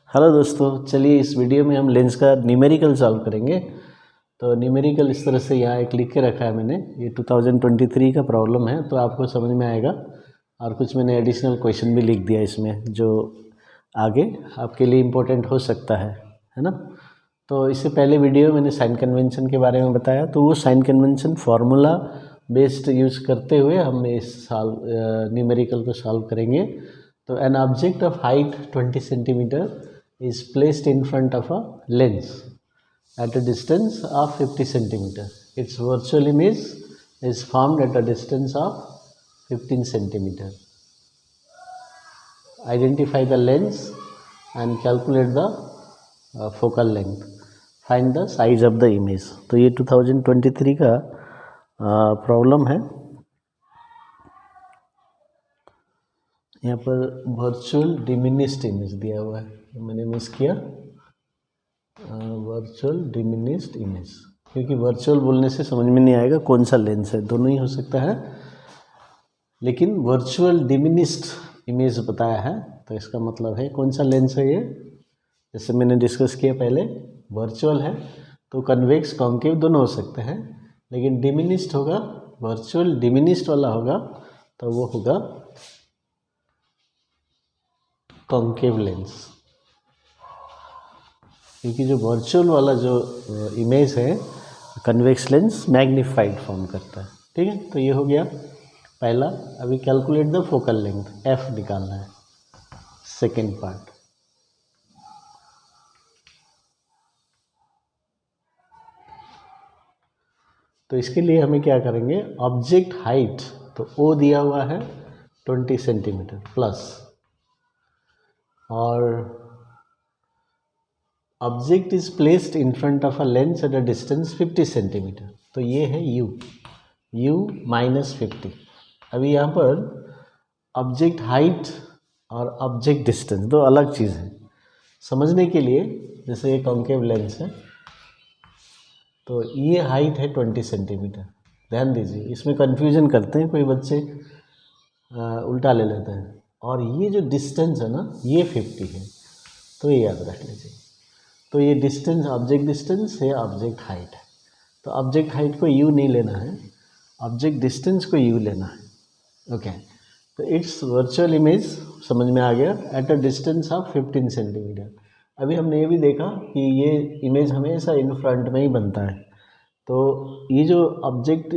Hello दोस्तों, चलिए इस वीडियो में हम लेंस का न्यूमेरिकल सॉल्व करेंगे। तो न्यूमेरिकल इस तरह से यहाँ एक लिख के रखा है मैंने, ये 2023 का प्रॉब्लम है तो आपको समझ में आएगा। और कुछ मैंने एडिशनल क्वेश्चन भी लिख दिया इसमें जो आगे आपके लिए इम्पोर्टेंट हो सकता है ना। तो इससे पहले वीडियो मैंने साइन कन्वेंशन के बारे में बताया, तो वो sign convention formula based use करते हुए हम इस साल न्यूमेरिकल को सॉल्व करेंगे। तो an object of height 20 centimetre is placed in front of a lens at a distance of 50 centimeter. Its virtual image is formed at a distance of 15 centimeter. Identify the lens and calculate the focal length. Find the size of the image. तो ये 2023 का problem है। यहाँ पर virtual diminished image दिया हुआ है, मैंने मिस किया वर्चुअल डिमिनिश्ड इमेज, क्योंकि वर्चुअल बोलने से समझ में नहीं आएगा कौन सा लेंस है, दोनों ही हो सकता है, लेकिन वर्चुअल डिमिनिश्ड इमेज बताया है तो इसका मतलब है कौन सा लेंस है ये। जैसे मैंने डिस्कस किया पहले, वर्चुअल है तो कन्वेक्स कॉन्केव दोनों हो सकते हैं, लेकिन डिमिनिश्ड होगा, वर्चुअल डिमिनिश्ड वाला होगा तो वो होगा कॉन्केव लेंस, क्योंकि जो वर्चुअल वाला जो इमेज है कन्वेक्स लेंस मैग्नीफाइड फॉर्म करता है। ठीक है, तो ये हो गया पहला। अभी calculate the focal length, F निकालना है, सेकेंड पार्ट। तो इसके लिए हमें क्या करेंगे, ऑब्जेक्ट हाइट तो ओ दिया हुआ है 20 सेंटीमीटर प्लस, और object is placed in front of a lens eight a distance 50 centimetre, तो ये है u माइनस 50। अभी यहाँ पर ऑब्जेक्ट हाइट और ऑब्जेक्ट डिस्टेंस दो अलग चीज़ है समझने के लिए। जैसे ये कॉन्केव लेंस है तो ये हाइट है 20 सेंटीमीटर, ध्यान दीजिए, इसमें कन्फ्यूजन करते हैं कोई बच्चे, उल्टा ले लेते हैं। और ये जो डिस्टेंस है ना ये 50 है, तो ये याद रख लीजिए। तो ये डिस्टेंस ऑब्जेक्ट डिस्टेंस है, ऑब्जेक्ट हाइट है, तो ऑब्जेक्ट हाइट को u नहीं लेना है, ऑब्जेक्ट डिस्टेंस को u लेना है। ओके, तो इट्स वर्चुअल इमेज समझ में आ गया eight a distance of 15 centimetre. अभी हमने ये भी देखा कि ये इमेज हमेशा इन फ्रंट में ही बनता है, तो ये जो object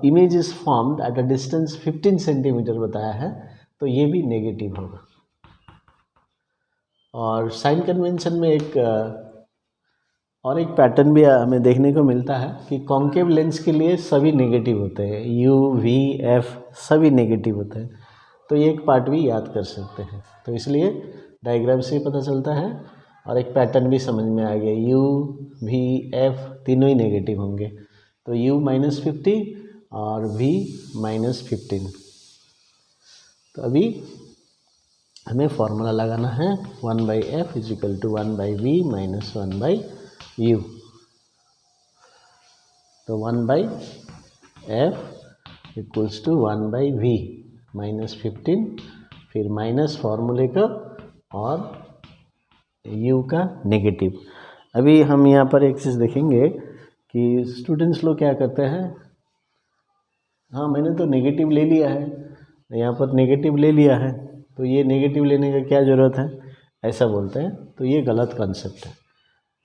image is formed at a distance 15 centimetre बताया है, तो ये भी नेगेटिव होगा। और साइन कन्वेंशन में एक पैटर्न भी हमें देखने को मिलता है कि कॉन्केव लेंस के लिए सभी नेगेटिव होते हैं, u, v, f सभी नेगेटिव होते हैं, तो ये एक पार्ट भी याद कर सकते हैं। तो इसलिए डायग्राम से पता चलता है, और एक पैटर्न भी समझ में आ गया, u, v, f तीनों ही नेगेटिव होंगे, तो u माइनस 50 और v माइनस 15। तो अभी हमें फॉर्मूला लगाना है 1/f is equal to 1/v minus 1/u। तो 1/f equals to 1/v minus 15, फिर माइनस फार्मूले का और u का नेगेटिव। अभी हम यहाँ पर एक चीज़ देखेंगे कि स्टूडेंट्स लोग क्या करते हैं, हाँ मैंने तो नेगेटिव ले लिया है, यहाँ पर नेगेटिव ले लिया है, तो ये नेगेटिव लेने का क्या ज़रूरत है, ऐसा बोलते हैं, तो ये गलत कॉन्सेप्ट है।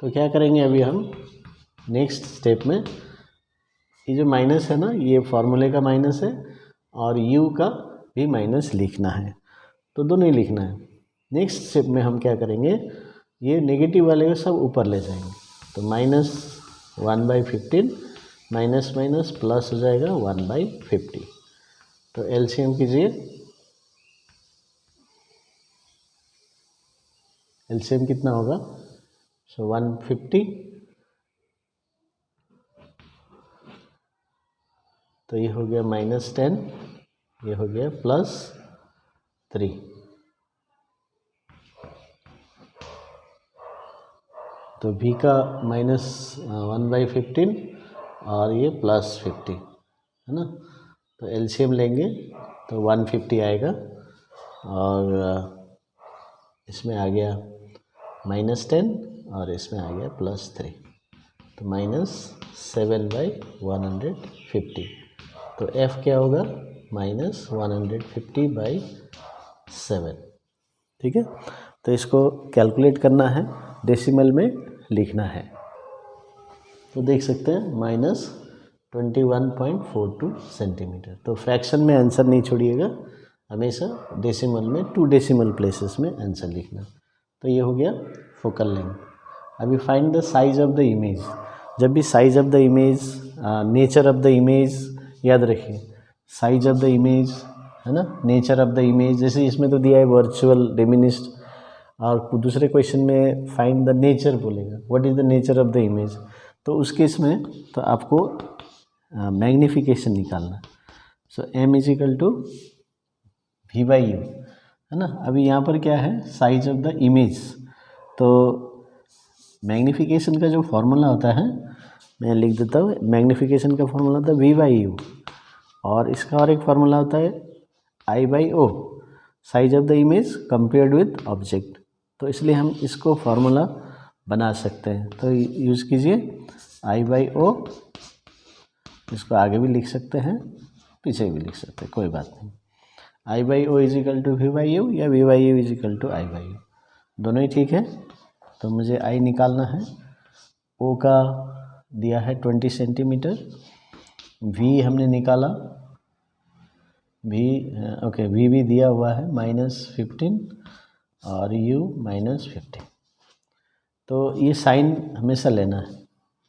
तो क्या करेंगे अभी हम नेक्स्ट स्टेप में, ये जो माइनस है ना ये फार्मूले का माइनस है, और u का भी माइनस लिखना है, तो दोनों ही लिखना है। नेक्स्ट स्टेप में हम क्या करेंगे, ये नेगेटिव वाले को सब ऊपर ले जाएंगे, तो माइनस 1/15 माइनस माइनस प्लस हो जाएगा 1/50। तो एलसीएम कीजिए, एलसीएम कितना होगा, सो 150, तो ये हो गया -10, ये हो गया +3। तो v का -1/15 और ये +50 है ना, तो एलसीएम लेंगे तो 150 आएगा, और इसमें आ गया -10 और इसमें आ गया +3, तो -7/150। तो f क्या होगा, -150/7। ठीक है, तो इसको कैलकुलेट करना है, डेसिमल में लिखना है। तो देख सकते हैं -21.42 सेंटीमीटर। तो फ्रैक्शन में आंसर नहीं छोड़िएगा, हमेशा डेसिमल में 2 डेसिमल प्लेसेस में आंसर लिखना। तो ये हो गया फोकल लेंथ। अभी find the size of the image. जब भी size of the image, nature of the image याद रखिए, साइज ऑफ द इमेज है ना, नेचर ऑफ द इमेज। जैसे इसमें तो दिया है वर्चुअल, डिमिनिश्ड, और दूसरे क्वेश्चन में फाइंड द नेचर बोलेगा, what is the nature of the image. तो उस केस में तो आपको मैग्नीफिकेशन निकालना। सो m = v/u है ना। अभी यहाँ पर क्या है, साइज ऑफ द इमेज। तो मैग्नीफिकेशन का जो फॉर्मूला होता है, मैं लिख देता हूँ। मैग्नीफिकेशन का फॉर्मूला होता है v/u, और इसका और एक फार्मूला होता है I/O, size of the image compared with object. तो इसलिए हम इसको फार्मूला बना सकते हैं। तो यूज़ कीजिए I/O, इसको आगे भी लिख सकते हैं, पीछे भी लिख सकते हैं, कोई बात नहीं। I/O = v/u या v/u = I/u, दोनों ही ठीक है। तो मुझे I निकालना है। O का दिया है 20 सेंटीमीटर, V हमने निकाला, ओके V भी दिया हुआ है -15 और U -15। तो ये साइन हमेशा लेना है,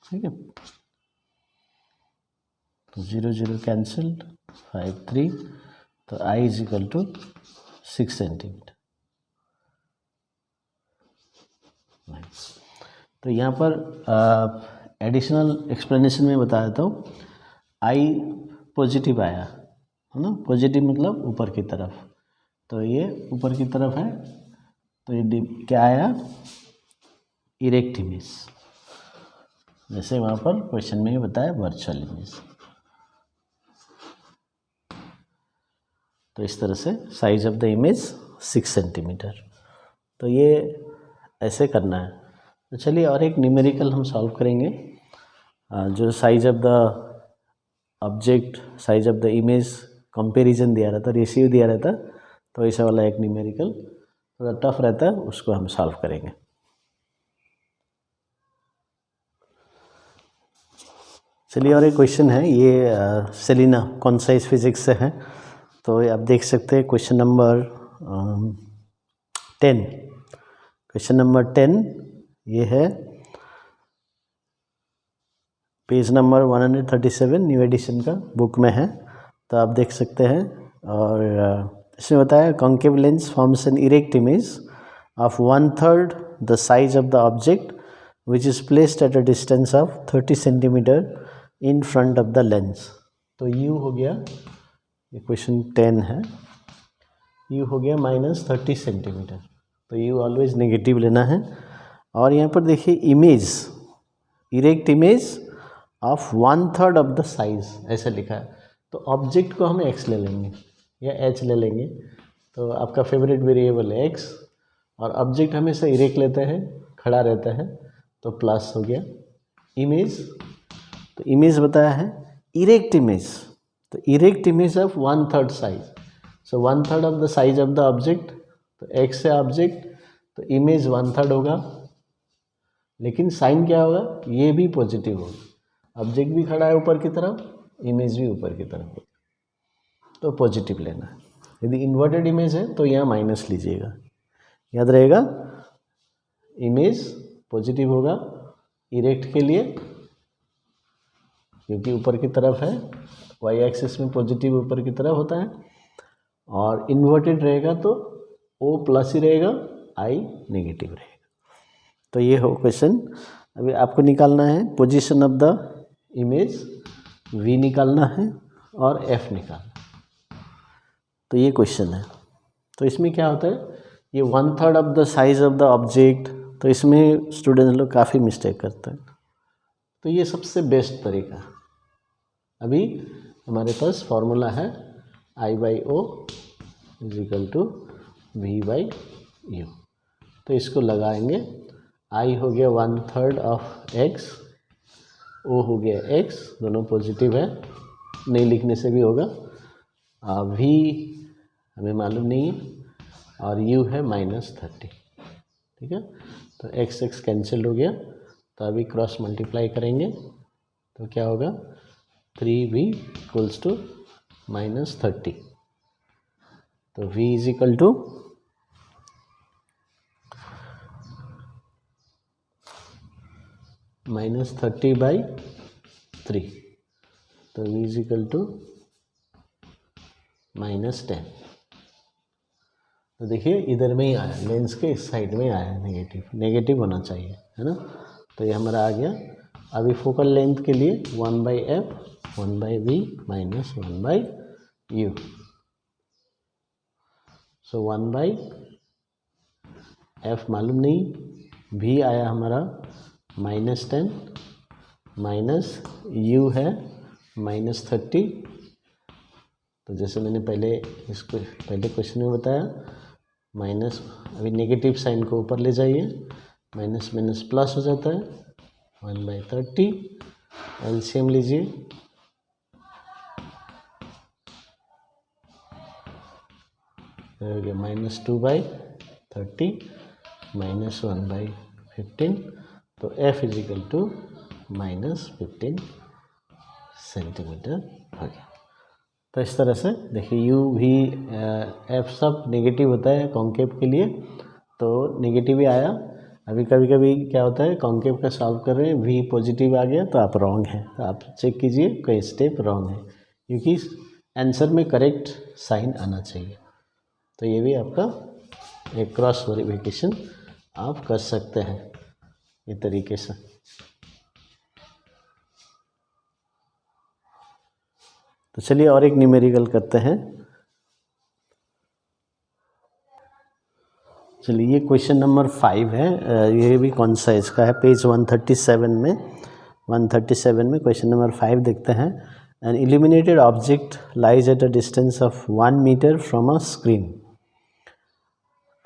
ठीक है। तो 0 0 कैंसल्ड, 5 3, तो I = 6 सेंटीमीटर। तो यहाँ पर एडिशनल एक्सप्लेनेशन में बता देता हूँ। I पॉजिटिव आया है ना, पॉजिटिव मतलब ऊपर की तरफ, तो ये ऊपर की तरफ है। तो ये क्या आया, इरेक्ट इमेज, जैसे वहाँ पर क्वेश्चन में ही बताया वर्चुअल इमेज। तो इस तरह से size of the image 6 centimetre. तो ये ऐसे करना है। तो चलिए और एक न्यूमेरिकल हम सॉल्व करेंगे। जो size of the object, size of the image comparison दिया रहता, रेशियो दिया रहता, तो ऐसा वाला एक न्यूमेरिकल थोड़ा टफ रहता है, उसको हम सॉल्व करेंगे। चलिए और एक क्वेश्चन है, ये सेलिना कॉन्साइज फिजिक्स से है। तो आप देख सकते हैं क्वेश्चन नंबर 10। क्वेश्चन नंबर 10 ये है पेज नंबर 137, न्यू एडिशन का बुक में है। तो आप देख सकते हैं। और इसमें बताया concave lens forms an erect image of 1/3 the size of the object which is placed at a distance of 30 centimetre in front of the lens. तो यू हो गया, ये क्वेश्चन 10 है, यू हो गया -30 सेंटीमीटर। तो यू ऑलवेज नेगेटिव लेना है। और यहाँ पर देखिए image, erect image of 1/3 of the size ऐसा लिखा है। तो ऑब्जेक्ट को हम x ले लेंगे या h ले लेंगे। तो आपका फेवरेट वेरिएबल है x, और ऑब्जेक्ट हमेशा इरेक्ट लेते हैं, खड़ा रहता है, तो प्लस हो गया इमेज। तो इमेज बताया है इरेक्ट इमेज, तो erect image of 1/3 size. So 1/3 of the size of the object, तो x है ऑब्जेक्ट, तो इमेज 1/3 होगा। लेकिन साइन क्या होगा, ये भी पॉजिटिव होगा। ऑब्जेक्ट भी खड़ा है ऊपर की तरफ, इमेज भी ऊपर की तरफ होगा, तो पॉजिटिव लेना है। यदि इन्वर्टेड इमेज है तो यहाँ माइनस लीजिएगा, याद रहेगा। इमेज पॉजिटिव होगा इरेक्ट के लिए, क्योंकि ऊपर की तरफ है, वाई एक्सिस में पॉजिटिव ऊपर की तरफ होता है। और इन्वर्टेड रहेगा तो O प्लस ही रहेगा, I नेगेटिव रहेगा। तो ये हो क्वेश्चन। अभी आपको निकालना है position of the image, V निकालना है और F निकालना। तो ये क्वेश्चन है। तो इसमें क्या होता है, ये 1/3 of the size of the object, तो इसमें स्टूडेंट्स लोग काफ़ी मिस्टेक करते हैं। तो ये सबसे बेस्ट तरीका। अभी हमारे पास फॉर्मूला है I/O = V/U। तो इसको लगाएंगे, आई हो गया 1/3 ऑफ एक्स, ओ हो गया एक्स, दोनों पॉजिटिव है, नहीं लिखने से भी होगा, वी हमें मालूम नहीं है, और यू है -30, ठीक है। तो एक्स एक्स कैंसिल हो गया, तो अभी क्रॉस मल्टीप्लाई करेंगे तो क्या होगा, 3v इक्वल्स टू -30, तो v इज इक्वल टू -30/3, तो v इज इक्वल टू -10। तो देखिए इधर में ही आया, लेंस के इस साइड में आया नेगेटिव होना चाहिए, है ना। तो ये हमारा आ गया। अभी फोकल लेंथ के लिए 1/f 1/v माइनस 1/u, सो 1/f मालूम नहीं, v आया हमारा -10 माइनस u है -30। तो जैसे मैंने पहले क्वेश्चन में बताया, माइनस, अभी नेगेटिव साइन को ऊपर ले जाइए, माइनस माइनस प्लस हो जाता है, 1/30, एलसीएम लीजिए, हो गया -2/30 माइनस 1/15, तो f is equal to -15 centimetre हो गया। तो इस तरह से देखिए यू भी एफ सब नेगेटिव होता है कॉन्केव के लिए, तो नेगेटिव ही आया। अभी कभी कभी क्या होता है, कॉन्केव का सॉल्व कर रहे हैं, वी पॉजिटिव आ गया तो आप रॉन्ग हैं, तो आप चेक कीजिए कई स्टेप रॉन्ग है, क्योंकि आंसर में करेक्ट साइन आना चाहिए। तो ये भी आपका एक क्रॉस वेरिफिकेशन आप कर सकते हैं ये तरीके से। तो चलिए और एक न्यूमेरिकल करते हैं। चलिए ये क्वेश्चन नंबर 5 है, ये भी कौन सा इसका है, पेज 137 में 137 में क्वेश्चन नंबर 5 देखते हैं। An illuminated object lies at a distance of 1 metre from a screen.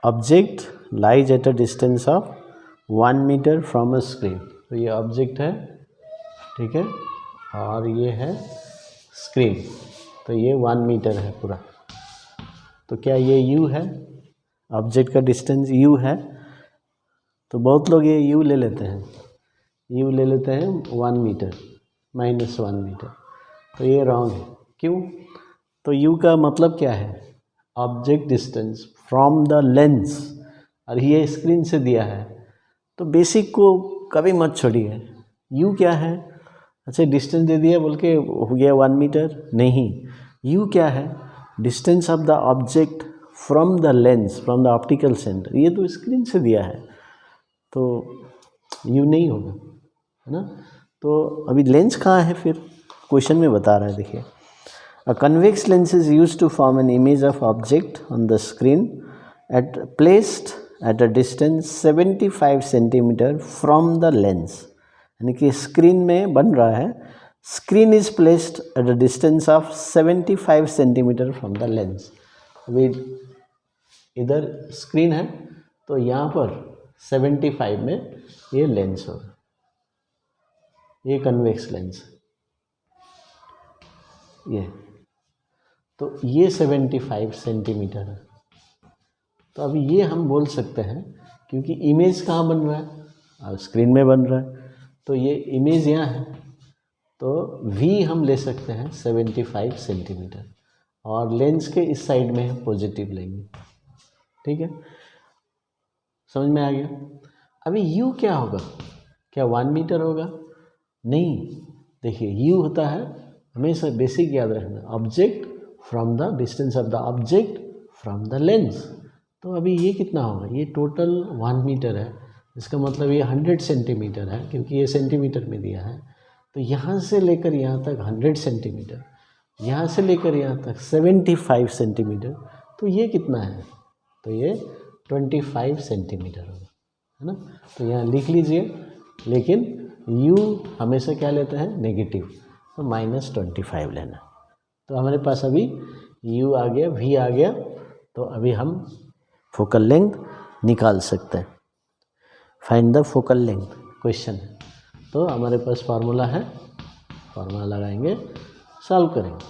Object lies at a distance of 1 metre from a screen. तो ये ऑब्जेक्ट है, ठीक है, और ये है स्क्रीन, तो ये 1 मीटर है पूरा। तो क्या ये u है, ऑब्जेक्ट का डिस्टेंस u है, तो बहुत लोग ये u ले लेते हैं, u ले लेते हैं 1 मीटर -1 मीटर, तो ये रॉन्ग है। क्यों? तो u का मतलब क्या है, object distance from the lens, और ये स्क्रीन से दिया है, तो बेसिक को कभी मत छोड़िए। u क्या है, अच्छा डिस्टेंस दे दिया बोल के हो गया 1 मीटर, नहीं, u क्या है, distance of the object from the lens, from the optical centre, ये तो स्क्रीन से दिया है, तो u नहीं होगा, है ना। तो अभी लेंस कहाँ है, फिर क्वेश्चन में बता रहा है, देखिए, a convex lens is used to form an image of object on the screen at placed at a distance 75 centimetre from the lens, यानी कि स्क्रीन में बन रहा है, screen is placed at a distance of 75 centimetre from the lens. अभी इधर screen है, तो यहाँ पर 75 में ये लेंस होगा, ये कन्वेक्स लेंस, ये तो ये 75 सेंटीमीटर है। तो अभी ये हम बोल सकते हैं, क्योंकि इमेज कहाँ बन रहा है, और स्क्रीन में बन रहा है, तो ये इमेज यहाँ है, तो v हम ले सकते हैं 75 सेंटीमीटर, और लेंस के इस साइड में हम पॉजिटिव लेंगे, ठीक है, समझ में आ गया। अभी u क्या होगा, क्या 1 मीटर होगा, नहीं, देखिए u होता है, हमेशा बेसिक याद रखना, object from the distance of the object from the lens. तो अभी ये कितना होगा, ये टोटल 1 मीटर है, इसका मतलब ये 100 सेंटीमीटर है, क्योंकि ये सेंटीमीटर में दिया है। तो यहाँ से लेकर यहाँ तक 100 सेंटीमीटर, यहाँ से लेकर यहाँ तक 75 सेंटीमीटर, तो ये कितना है, तो ये 25 सेंटीमीटर होगा, है ना। तो यहाँ लिख लीजिए, लेकिन u हमेशा क्या लेता है, नेगेटिव, तो -25 लेना। तो हमारे पास अभी u आ गया, v आ गया, तो अभी हम फोकल लेंथ निकाल सकते हैं। Find the focal length question है, तो हमारे पास फार्मूला है, फार्मूला लगाएंगे, सॉल्व करेंगे।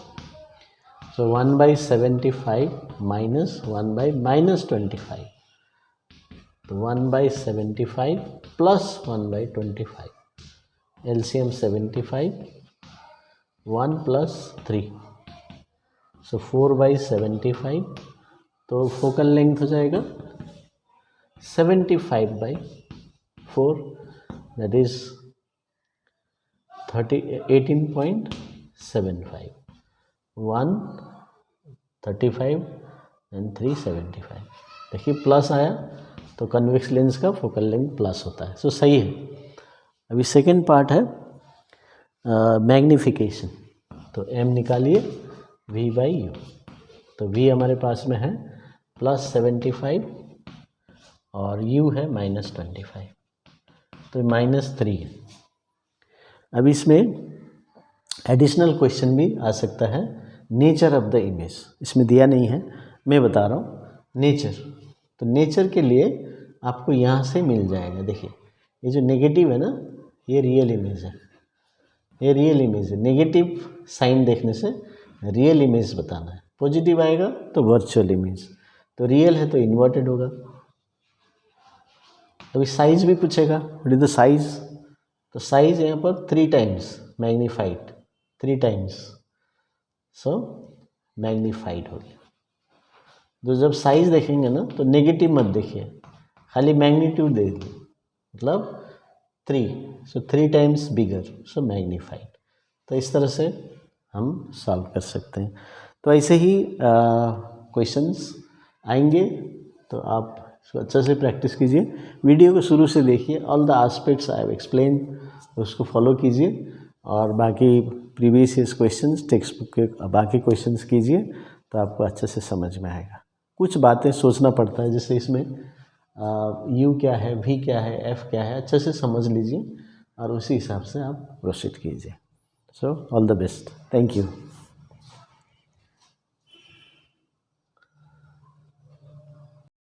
सो 1/75 माइनस 1/-25, तो 1/75 प्लस 1/25, एलसीएम 75, 1 प्लस 3, सो 4/75, तो फोकल लेंथ हो जाएगा 75/4, दैट इज 18.75, 1 35 एंड 3 75। देखिए प्लस आया तो कन्वेक्स लेंस का फोकल लेंथ प्लस होता है, सो सही है। अभी सेकेंड पार्ट है मैग्नीफिकेशन, तो m निकालिए v/u, तो v हमारे पास में है +75 और u है -25, तो -3 है। अब इसमें एडिशनल क्वेश्चन भी आ सकता है, नेचर ऑफ द इमेज, इसमें दिया नहीं है, मैं बता रहा हूँ नेचर। तो नेचर के लिए आपको यहाँ से मिल जाएगा। देखिए ये जो नेगेटिव है ना, ये रियल इमेज है, ये रियल इमेज है। नेगेटिव साइन देखने से रियल इमेज बताना है, पॉजिटिव आएगा तो वर्चुअल इमेज, तो रियल है तो इन्वर्टेड होगा। अभी साइज भी पूछेगा, व्हाट इज द साइज, तो साइज यहाँ पर 3 टाइम्स मैग्नीफाइड, 3 टाइम्स, सो मैग्नीफाइड हो गया। तो जब साइज देखेंगे ना तो नेगेटिव मत देखिए, खाली मैग्नीट्यूड देखिए, मतलब 3, सो 3 टाइम्स बिगर, सो मैग्नीफाइड। तो इस तरह से हम सॉल्व कर सकते हैं। तो ऐसे ही क्वेश्चंस आएंगे, तो आप इसको अच्छे से प्रैक्टिस कीजिए, वीडियो को शुरू से देखिए, all the aspects I have explain, उसको फॉलो कीजिए, और बाकी previous years questions text book के बाकी क्वेश्चंस कीजिए, तो आपको अच्छे से समझ में आएगा। कुछ बातें सोचना पड़ता है, जैसे इसमें यू क्या है, वी क्या है, एफ क्या है, अच्छे से समझ लीजिए और उसी हिसाब से आप प्रोसीड कीजिए। So all the best, thank you.